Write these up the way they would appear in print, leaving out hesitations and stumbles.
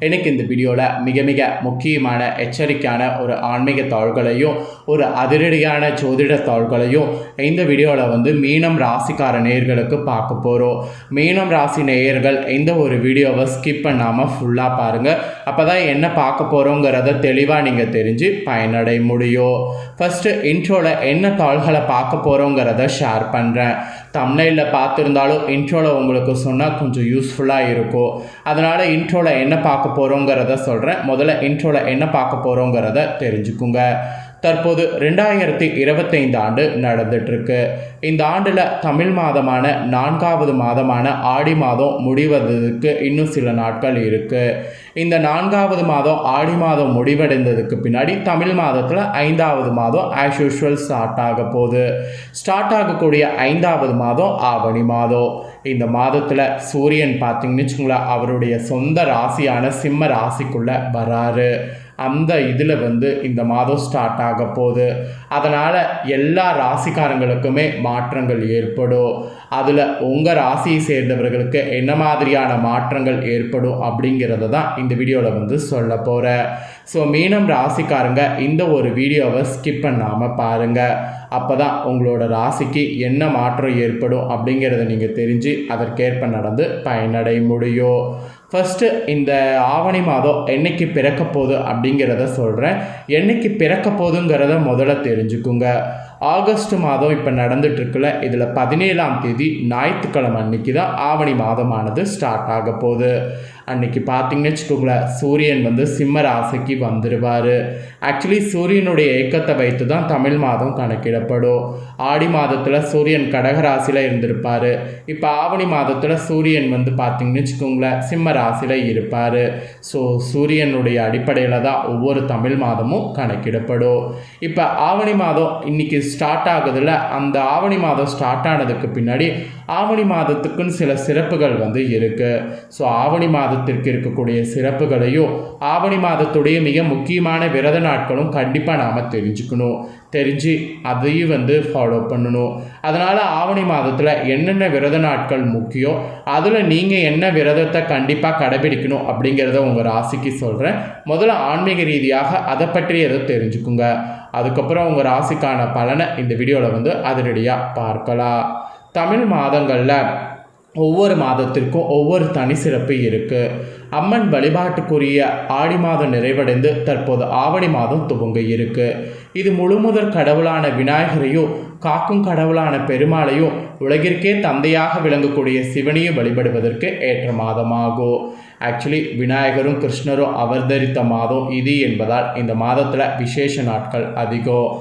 எனக்கு இந்த வீடியோவில் மிக மிக முக்கியமான எச்சரிக்கையான ஒரு ஆன்மீக தாள்களையும் ஒரு அதிரடியான ஜோதிட தாள்களையும் இந்த வீடியோவில் மீனம் ராசிக்கார நேயர்களுக்கு பார்க்க போகிறோம். மீனம் ராசி நேயர்கள் இந்த ஒரு வீடியோவை ஸ்கிப் பண்ணாமல் ஃபுல்லாக பாருங்கள். அப்போ தான் என்ன பார்க்க போகிறோங்கிறத தெளிவாக நீங்கள் தெரிஞ்சு பயனடைய முடியும். ஃபஸ்ட்டு இன்ட்ரோவில் என்ன தாள்களை பார்க்க போகிறோங்கிறத ஷேர் பண்ணுறேன். தம்ப்நெயிலில் பார்த்துருந்தாலும் இன்ட்ரோவில் உங்களுக்கு சொன்னால் கொஞ்சம் யூஸ்ஃபுல்லாக இருக்கும். அதனால் இன்ட்ரோவில் என்ன பார்க்க போகிறோங்கிறத சொல்கிறேன். முதல்ல இன்ட்ரோவில் என்ன பார்க்க போகிறோங்கிறத தெரிஞ்சுக்குங்க. தற்போது 2025 ஆண்டு நடந்துட்டுருக்கு. இந்த ஆண்டில் தமிழ் மாதமான 4வது மாதமான ஆடி மாதம் முடிவதற்கு இன்னும் சில நாட்கள் இருக்குது. இந்த 4வது மாதம் ஆடி மாதம் முடிவடைந்ததுக்கு பின்னாடி தமிழ் மாதத்தில் 5வது மாதம் ஆஸ் யூஷுவல் ஸ்டார்ட் ஆக போகுது. ஸ்டார்ட் ஆகக்கூடிய 5வது மாதம் ஆவணி மாதம். இந்த மாதத்தில் சூரியன் பார்த்திங்கன்னு வச்சுங்களேன், அவருடைய சொந்த ராசியான சிம்ம ராசிக்குள்ளே வராரு. அந்த இதில் இந்த மாதம் ஸ்டார்ட் ஆக போகுது. அதனால் எல்லா ராசிக்காரங்களுக்குமே மாற்றங்கள் ஏற்படும். அதில் உங்கள் ராசியை சேர்ந்தவர்களுக்கு என்ன மாதிரியான மாற்றங்கள் ஏற்படும் அப்படிங்கிறத தான் இந்த வீடியோவில் சொல்ல போகிறேன். ஸோ மீனம் ராசிக்காரங்க இந்த ஒரு வீடியோவை ஸ்கிப் பண்ணாமல் பாருங்கள். அப்போ தான் உங்களோட ராசிக்கு என்ன மாற்றம் ஏற்படும் அப்படிங்கிறத நீங்கள் தெரிஞ்சு அதற்கேற்ப நடந்து பயனடைய முடியும். ஃபஸ்ட்டு இந்த ஆவணி மாதம் என்றைக்கு பிறக்க போகுது அப்படிங்கிறத சொல்கிறேன். என்றைக்கு பிறக்க போகுதுங்கிறத முதல்ல தெரிஞ்சுக்குங்க. ஆகஸ்ட் மாதம் இப்போ நடந்துட்டுருக்குல்ல, இதில் 17ஆம் தேதி ஞாயிற்றுக்கிழமை அன்றைக்கி தான் ஆவணி மாதமானது ஸ்டார்ட் ஆக போகுது. அன்றைக்கி பார்த்திங்கன்னு வச்சுக்கோங்களேன், சூரியன் சிம்ம ராசிக்கு வந்துடுவார். ஆக்சுவலி சூரியனுடைய இயக்கத்தை வைத்து தான் தமிழ் மாதம் கணக்கிடப்படும். ஆடி மாதத்தில் சூரியன் கடகராசியில் இருந்திருப்பார். இப்போ ஆவணி மாதத்தில் சூரியன் பார்த்திங்கன்னு வச்சுக்கோங்களேன் சிம்ம ராசியில் இருப்பார். ஸோ சூரியனுடைய அடிப்படையில் தான் ஒவ்வொரு தமிழ் மாதமும் கணக்கிடப்படும். இப்போ ஆவணி மாதம் இன்றைக்கி ஸ்டார்ட் ஆகுதுல, அந்த ஆவணி மாதம் ஸ்டார்ட் ஆனதுக்கு பின்னாடி ஆவணி மாதத்துக்குன்னு சில சிறப்புகள் இருக்குது. ஸோ ஆவணி மாதத்திற்கு இருக்கக்கூடிய சிறப்புகளையும் ஆவணி மாதத்துடைய மிக முக்கியமான விரத நாட்களும் கண்டிப்பாக நாம் தெரிஞ்சுக்கணும். தெரிஞ்சு அதையும் ஃபாலோ பண்ணணும். அதனால் ஆவணி மாதத்தில் என்னென்ன விரத நாட்கள் முக்கியம், அதில் நீங்கள் என்ன விரதத்தை கண்டிப்பாக கடைபிடிக்கணும் அப்படிங்கிறத உங்கள் ராசிக்கு சொல்கிறேன். முதல்ல ஆன்மீக ரீதியாக அதை பற்றி எதை தெரிஞ்சுக்குங்க. அதுக்கப்புறம் உங்கள் ராசிக்கான பலனை இந்த வீடியோவில் அதிரடியாக பார்க்கலாம். தமிழ் மாதங்களில் ஒவ்வொரு மாதத்திற்கும் ஒவ்வொரு தனி சிறப்பு இருக்குது. அம்மன் வழிபாட்டுக்குரிய ஆடி மாதம் நிறைவடைந்து தற்போது ஆவணி மாதம் துவங்க இருக்குது. இது முழுமுதற் கடவுளான விநாயகரையும் காக்கும் கடவுளான பெருமாளையும் உலகிற்கே தந்தையாக விளங்கக்கூடிய சிவனையும் வழிபடுவதற்கு ஏற்ற மாதமாகும். ஆக்சுவலி விநாயகரும் கிருஷ்ணரும் அவதரித்த மாதம் இது என்பதால் இந்த மாதத்தில் விசேஷ நாட்கள் அதிகம்.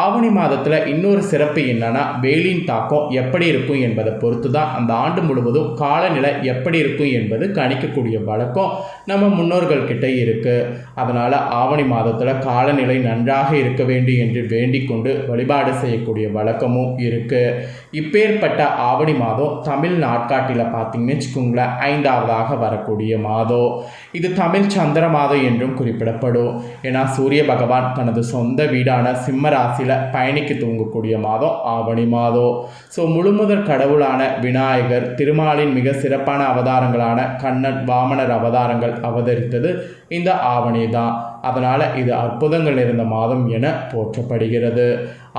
ஆவணி மாதத்தில் இன்னொரு சிறப்பு என்னன்னா, வெயிலின் தாக்கம் எப்படி இருக்கும் என்பதை பொறுத்து தான் அந்த ஆண்டு முழுவதும் காலநிலை எப்படி இருக்கும் என்பது கணிக்கக்கூடிய வழக்கம் நம்ம முன்னோர்கள்கிட்ட இருக்குது. அதனால் ஆவணி மாதத்தில் காலநிலை நன்றாக இருக்க வேண்டும் என்று வேண்டிக் கொண்டு வழிபாடு செய்யக்கூடிய வழக்கமும் இருக்குது. இப்பேற்பட்ட ஆவணி மாதம் தமிழ் நாட்காட்டில் பார்த்திங்கன்னு வச்சுக்கோங்களேன் 5வதாக வரக்கூடிய மாதம். இது தமிழ் சந்திர மாதம் என்றும் குறிப்பிடப்படும். ஏன்னா சூரிய பகவான் தனது சொந்த வீடான சிம்ம ராசியில் பயணிக்க தூங்கக்கூடிய மாதம் ஆவணி மாதம். ஸோ முழுமுதற் கடவுளான விநாயகர், திருமாலின் மிக சிறப்பான அவதாரங்களான கண்ணன், வாமனர் அவதாரங்கள் அவதரித்தது இந்த ஆவணி தான். அதனால் இது அற்புதங்கள் இருந்த மாதம் என போற்றப்படுகிறது.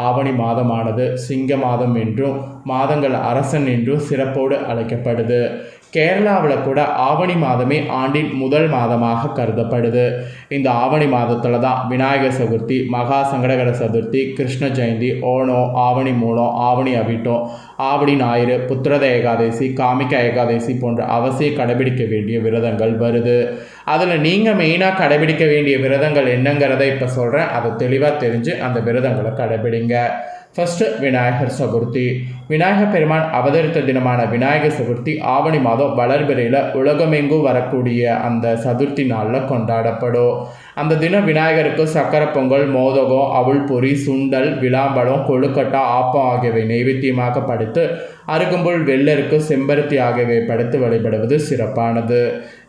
ஆவணி மாதமானது சிங்க மாதம் என்றும் மாதங்கள் அரசன் என்றும் சிறப்போடு அழைக்கப்படுது. கேரளாவில் கூட ஆவணி மாதமே ஆண்டின் முதல் மாதமாக கருதப்படுது. இந்த ஆவணி மாதத்தில் தான் விநாயகர் சதுர்த்தி, மகா சங்கடகர சதுர்த்தி, கிருஷ்ண ஜெயந்தி, ஓணம், ஆவணி மூலம், ஆவணி அவிட்டம், ஆவணி ஞாயிறு, புத்திரத ஏகாதசி, காமிக்க ஏகாதசி போன்ற அவசியம் கடைபிடிக்க வேண்டிய விரதங்கள் வருது. அதில் நீங்கள் மெயினாக கடைபிடிக்க வேண்டிய விரதங்கள் என்னங்கிறத இப்போ சொல்கிறேன். அதை தெளிவாக தெரிஞ்சு அந்த விரதங்களை கடைபிடிங்க. ஃபஸ்ட்டு விநாயகர் சதுர்த்தி. விநாயகர் பெருமான் அவதரித்த தினமான விநாயகர் சதுர்த்தி ஆவணி மாதம் வளர்பிறையில் உலகமெங்கும் வரக்கூடிய அந்த சதுர்த்தி நாளில் கொண்டாடப்படும். அந்த தினம் விநாயகருக்கு சக்கரை பொங்கல், மோதகம், அவுள் பொரி, சுண்டல், விளாம்பழம், கொழுக்கட்டை, ஆப்பம் ஆகியவை நைவேத்தியமாக படைத்து அருகம்புல், வெள்ளருக்கு, செம்பருத்தி ஆகியவை படைத்து வழிபடுவது சிறப்பானது.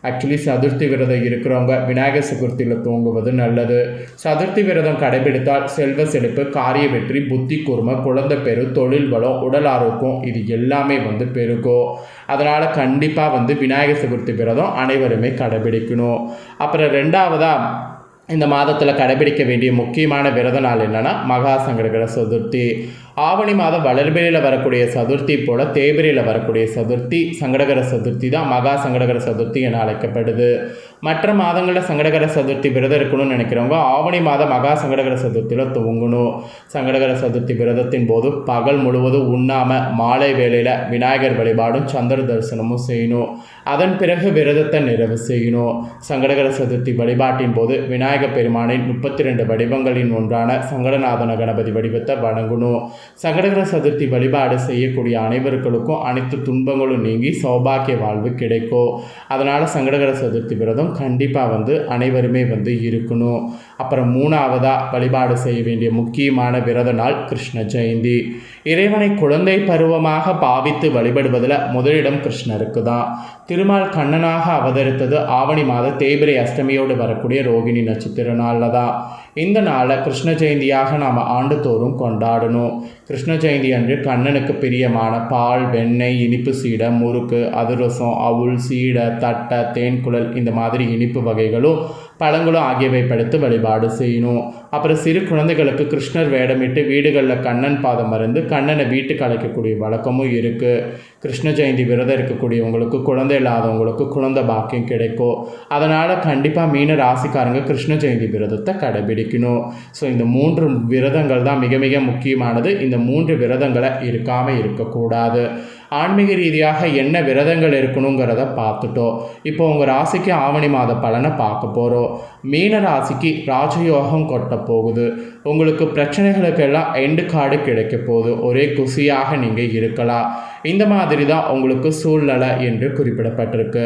ஆக்சுவலி சதுர்த்தி விரதம் இருக்கிறவங்க விநாயகர் சதுர்த்தியில் தூங்குவது நல்லது. சதுர்த்தி விரதம் கடைபிடித்தால் செல்வ செழிப்பு, காரிய வெற்றி, புத்தி கூர்மை, குழந்தை பெரு, தொழில் வளம், உடல் ஆரோக்கியம் இது எல்லாமே பெருகும். அதனால் கண்டிப்பாக வந்து விநாயகர் சதுர்த்தி விரதம் அனைவருமே கடைபிடிக்கணும். அப்புறம் ரெண்டாவதாக இந்த மாதத்தில் கடைபிடிக்க வேண்டிய முக்கியமான விரத நாள் என்னென்னா மகா சங்கடகர சதுர்த்தி. ஆவணி மாதம் வளர்பிறையில் வரக்கூடிய சதுர்த்தி போல் தேய்பிறையில் வரக்கூடிய சதுர்த்தி சங்கடகர சதுர்த்தி தான் மகா சங்கடகர சதுர்த்தி என அழைக்கப்படுது. மற்ற மாதங்களில் சங்கடகர சதுர்த்தி விரதம் இருக்கணும்னு நினைக்கிறவங்க ஆவணி மாதம் மகா சங்கடகர சதுர்த்தியில் துவங்கணும். சங்கடகர சதுர்த்தி விரதத்தின் போது பகல் முழுவதும் உண்ணாமல் மாலை வேளையில் விநாயகர் வழிபாடும் சந்திர தரிசனமும் செய்யணும். அதன் பிறகு விரதத்தை நிறைவு செய்யணும். சங்கடகர சதுர்த்தி வழிபாட்டின் போது விநாயகர் பெருமானின் 32 வடிவங்களின் ஒன்றான சங்கடநாதன கணபதி வடிவத்தை வணங்கணும். சங்கடகர சதுர்த்தி வழிபாடு செய்யக்கூடிய அனைவருக்கும் அனைத்து துன்பங்களும் நீங்கி சௌபாக்கிய வாழ்வு கிடைக்கும். அதனால் சங்கடகர சதுர்த்தி விரதம் கண்டிப்பாக வந்து அனைவருமே வந்து இருக்கணும். அப்புறம் மூணாவதாக வழிபாடு செய்ய வேண்டிய முக்கியமான விரத நாள் கிருஷ்ண ஜெயந்தி. இறைவனை குழந்தை பருவமாக பாவித்து வழிபடுவதில் முதலிடம் கிருஷ்ணருக்கு தான். திருமால் கண்ணனாக அவதரித்தது ஆவணி மாத தேய்பிறை அஷ்டமியோடு வரக்கூடிய ரோகிணி நட்சத்திர நாளில் தான். இந்த நாளை கிருஷ்ண ஜெயந்தியாக நாம் ஆண்டுதோறும் கொண்டாடணும். கிருஷ்ண ஜெயந்தி அன்று கண்ணனுக்கு பிரியமான பால், வெண்ணெய், இனிப்பு சீடை, முறுக்கு, அதிரசம், அவுள், சீடை, தட்டை, தேன்குழல் இந்த மாதிரி இனிப்பு வகைகளும் பழங்களும் ஆகியவை படைத்து வழிபாடு செய்யணும். அப்புறம் சிறு குழந்தைகளுக்கு கிருஷ்ணர் வேடமிட்டு வீடுகளில் கண்ணன் பாதம் மருந்து கண்ணனை வீட்டுக்கு அழைக்கக்கூடிய வழக்கமும் இருக்குது. கிருஷ்ண ஜெயந்தி விரதம் இருக்கக்கூடியவங்களுக்கு குழந்தை இல்லாதவங்களுக்கு குழந்தை பாக்கியம் கிடைக்கும். அதனால் கண்டிப்பாக மீன ராசிக்காரங்க கிருஷ்ண ஜெயந்தி விரதத்தை கடைபிடிக்கணும். ஸோ இந்த 3 விரதங்கள் தான் மிக மிக முக்கியமானது. இந்த 3 விரதங்களை இருக்காமல் இருக்கக்கூடாது. ஆன்மீக ரீதியாக என்ன விரதங்கள் இருக்கணுங்கிறத பார்த்துட்டோம். இப்போ உங்கள் ராசிக்கு ஆவணி மாத பலனை பார்க்க போகிறோம். மீன ராசிக்கு ராஜயோகம் கொட்ட போகுது. உங்களுக்கு பிரச்சனைகளுக்கெல்லாம் எண்டு கார்டு கிடைக்க போகுது. ஒரே குசியாக நீங்கள் இருக்கலாம். இந்த மாதிரி தான் உங்களுக்கு சூழ்நிலை என்று குறிப்பிடப்பட்டிருக்கு.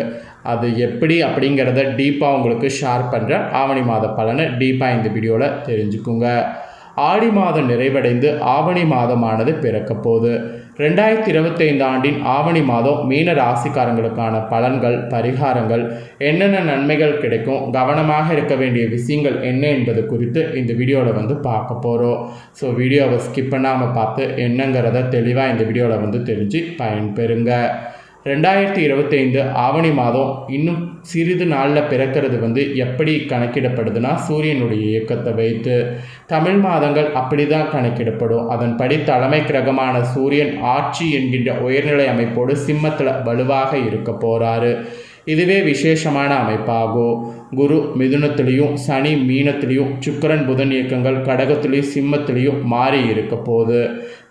அது எப்படி அப்படிங்கிறத டீப்பாக உங்களுக்கு ஷேர் பண்ணுற ஆவணி மாத பலனை டீப்பாக இந்த வீடியோவில் தெரிஞ்சுக்குங்க. ஆடி மாதம் நிறைவடைந்து ஆவணி மாதமானது பிறக்க போகுது. 2025 ஆண்டின் ஆவணி மாதம் மீன ராசிக்காரங்களுக்கான பலன்கள், பரிகாரங்கள், என்னென்ன நன்மைகள் கிடைக்கும், கவனமாக இருக்க வேண்டிய விஷயங்கள் என்ன என்பது குறித்து இந்த வீடியோவில் வந்து பார்க்க போகிறோம். ஸோ வீடியோவை ஸ்கிப் பண்ணாமல் பார்த்து என்னங்கிறத தெளிவாக இந்த வீடியோவில் வந்து தெரிஞ்சு பயன்பெறுங்க. 2025 ஆவணி மாதம் இன்னும் சிறிது நாளில் பிறக்கிறது வந்து எப்படி கணக்கிடப்படுதுன்னா சூரியனுடைய இயக்கத்தை வைத்து. தமிழ் மாதங்கள் அப்படி தான் கணக்கிடப்படும். அதன்படி தலைமை கிரகமான சூரியன் ஆட்சி என்கின்ற உயர்நிலை அமைப்போடு சிம்மத்தில் வலுவாக இருக்க போகிறாரு. இதுவே விசேஷமான அமைப்பாகும். குரு மிதுனத்திலையும், சனி மீனத்திலையும், சுக்கிரன் புதன் இயக்கங்கள் கடகத்திலையும் சிம்மத்திலையும் மாறி இருக்க போகுது.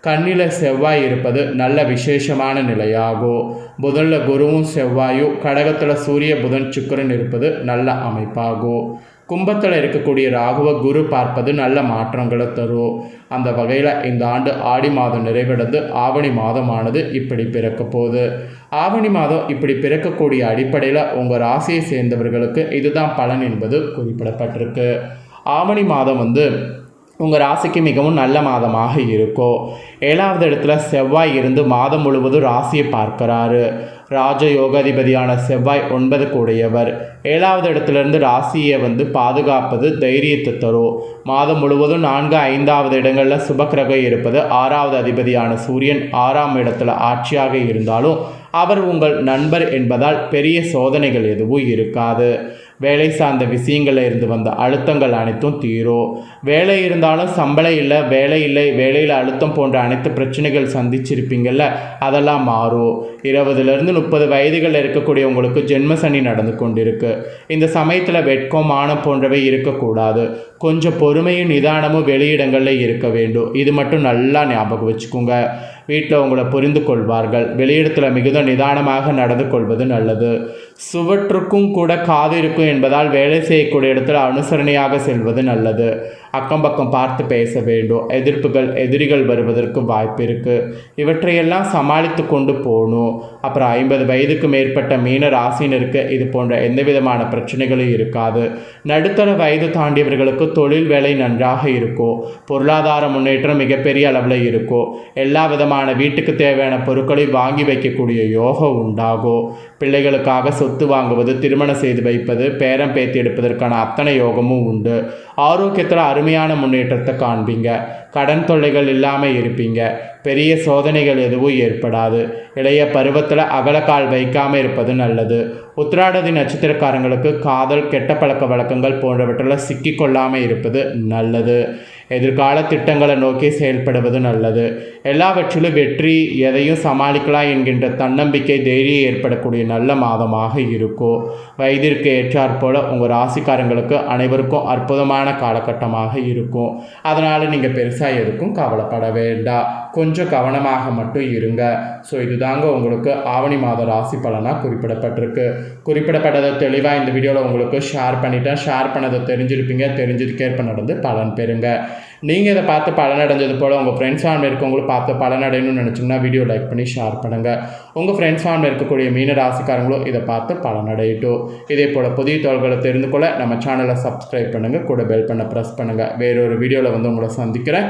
கண்ணில் செவ்வாய் இருப்பது நல்ல விசேஷமான நிலையாகும். புதனில் குருவும் செவ்வாயும், கடகத்தில் சூரிய புதன் சுக்கிரன் இருப்பது நல்ல அமைப்பாகும். கும்பத்தில் இருக்கக்கூடிய ராகுவ குரு பார்ப்பது நல்ல மாற்றங்களை தரும். அந்த வகையில் இந்த ஆண்டு ஆடி மாதம் நிறைவடைந்து ஆவணி மாதமானது இப்படி பிறக்க போகுது. ஆவணி மாதம் இப்படி பிறக்கக்கூடிய அடிப்படையில் உங்கள் ராசியை சேர்ந்தவர்களுக்கு இதுதான் பலன் என்பது குறிப்பிடப்பட்டிருக்கு. ஆவணி மாதம் வந்து உங்கள் ராசிக்கு மிகவும் நல்ல மாதமாக இருக்கும். 7வது இடத்துல செவ்வாய் இருந்து மாதம் முழுவதும் ராசியை பார்க்கிறாரு. ராஜ யோகாதிபதியான செவ்வாய் 9 கூடையவர். 7வது இடத்துலேருந்து ராசியை வந்து பாதுகாப்பது தைரியத்தை தரும். மாதம் முழுவதும் 4, 5வது இடங்களில் சுபக்கிரகம் இருப்பது 6வது அதிபதியான சூரியன் 6ஆம் இடத்துல ஆட்சியாக இருந்தாலும் அவர் உங்கள் நண்பர் என்பதால் பெரிய சோதனைகள் எதுவும் இருக்காது. வேலை சார்ந்த விஷயங்களில் இருந்து வந்த அழுத்தங்கள் அனைத்தும் தீரும். வேலை இருந்தாலும் சம்பளம் இல்லை, வேலை இல்லை, வேலையில் அழுத்தம் போன்ற அனைத்து பிரச்சனைகள் சந்திச்சிருப்பீங்கள்ல, அதெல்லாம் மாறும். 20லேருந்து 30 வயதுகளில் இருக்கக்கூடிய உங்களுக்கு ஜென்ம சனி நடந்து கொண்டிருக்கு. இந்த சமயத்தில் வெட்கம், மானம் போன்றவை இருக்கக்கூடாது. கொஞ்சம் பொறுமையும் நிதானமும் வெளியிடங்களில் இருக்க வேண்டும். இது மட்டும் நல்லா ஞாபகம் வச்சுக்கோங்க. வீட்டில் உங்களை புரிந்து கொள்வார்கள். வெளியிடத்தில் மிகுந்த நிதானமாக நடந்து கொள்வது நல்லது. சுவற்றுக்கும் கூட காது இருக்கும் என்பதால் வேலை செய்யக்கூடிய இடத்துல அனுசரணையாக செல்வது நல்லது. அக்கம் பக்கம் பார்த்து பேச வேண்டும். எதிர்ப்புகள், எதிரிகள் வருவதற்கு வாய்ப்பு இருக்குது. இவற்றையெல்லாம் சமாளித்து கொண்டு போகணும். அப்புறம் 50 வயதுக்கு மேற்பட்ட மீன ராசினருக்கு இது போன்ற எந்த விதமான பிரச்சனைகளும் இருக்காது. நடுத்தர வயது தாண்டியவர்களுக்கு தொழில் வேலை நன்றாக இருக்கும். பொருளாதார முன்னேற்றம் மிகப்பெரிய அளவில் இருக்கும். எல்லா விதமான வீட்டுக்கு தேவையான பொருட்களை வாங்கி வைக்கக்கூடிய யோகம் உண்டாகும். பிள்ளைகளுக்காக சொத்து வாங்குவது, திருமணம் செய்து வைப்பது, பேரம் பேத்தி எடுப்பதற்கான அத்தனை யோகமும் உண்டு. ஆரோக்கியத்தில் அருமையான முன்னேற்றத்தை காண்பீங்க. கடன் தொல்லைகள் இல்லாமல் இருப்பீங்க. பெரிய சோதனைகள் எதுவும் ஏற்படாது. இளைய பருவத்தில் அகலக்கால் வைக்காமல் இருப்பது நல்லது. உத்திராடதி நட்சத்திரக்காரங்களுக்கு காதல், கெட்ட பழக்க வழக்கங்கள் போன்றவற்றில் சிக்கிக்கொள்ளாமல் இருப்பது நல்லது. எதிர்கால திட்டங்களை நோக்கி செயல்படுவது நல்லது. எல்லாவற்றிலும் வெற்றி, எதையும் சமாளிக்கலாம் என்கின்ற தன்னம்பிக்கை, தைரியம் ஏற்படக்கூடிய நல்ல மாதமாக இருக்கும். வயதிற்கு ஏற்றாற்போல் உங்கள் ராசிக்காரங்களுக்கு அனைவருக்கும் அற்புதமான காலகட்டமாக இருக்கும். அதனால் நீங்கள் பெருசாக எதுக்கும் கவலைப்பட வேண்டாம். கொஞ்சம் கவனமாக மட்டும் இருங்க. ஸோ இதுதாங்க உங்களுக்கு ஆவணி மாத ராசி பலனாக குறிப்பிடப்பட்டிருக்கு. குறிப்பிடப்பட்டதை தெளிவாக இந்த வீடியோவில் உங்களுக்கு ஷேர் பண்ணிட்டேன். ஷேர் பண்ணதை தெரிஞ்சிருப்பீங்க. தெரிஞ்சதுக்கேற்ப நடந்து பலன் பெறுங்க. நீங்கள் இதை பார்த்து பலனடைஞ்சது போல் உங்கள் ஃப்ரெண்ட்ஸ் ஃபேமிலி இருக்கவங்களும் பார்த்து பலனடையணும்னு நினச்சிங்கன்னா வீடியோ லைக் பண்ணி ஷேர் பண்ணுங்கள். உங்கள் ஃப்ரெண்ட்ஸ் ஃபேமிலி இருக்கக்கூடிய மீன ராசிக்காரங்களும் இதை பார்த்து பலனடையட்டும். இதே போல் புதிய தகவல்களை தெரிந்து கொள்ள நம்ம சேனலை சப்ஸ்கிரைப் பண்ணுங்கள். கூட பெல் பண்ண ப்ரெஸ் பண்ணுங்கள். வேறொரு வீடியோவில் உங்களை சந்திக்கிறேன்.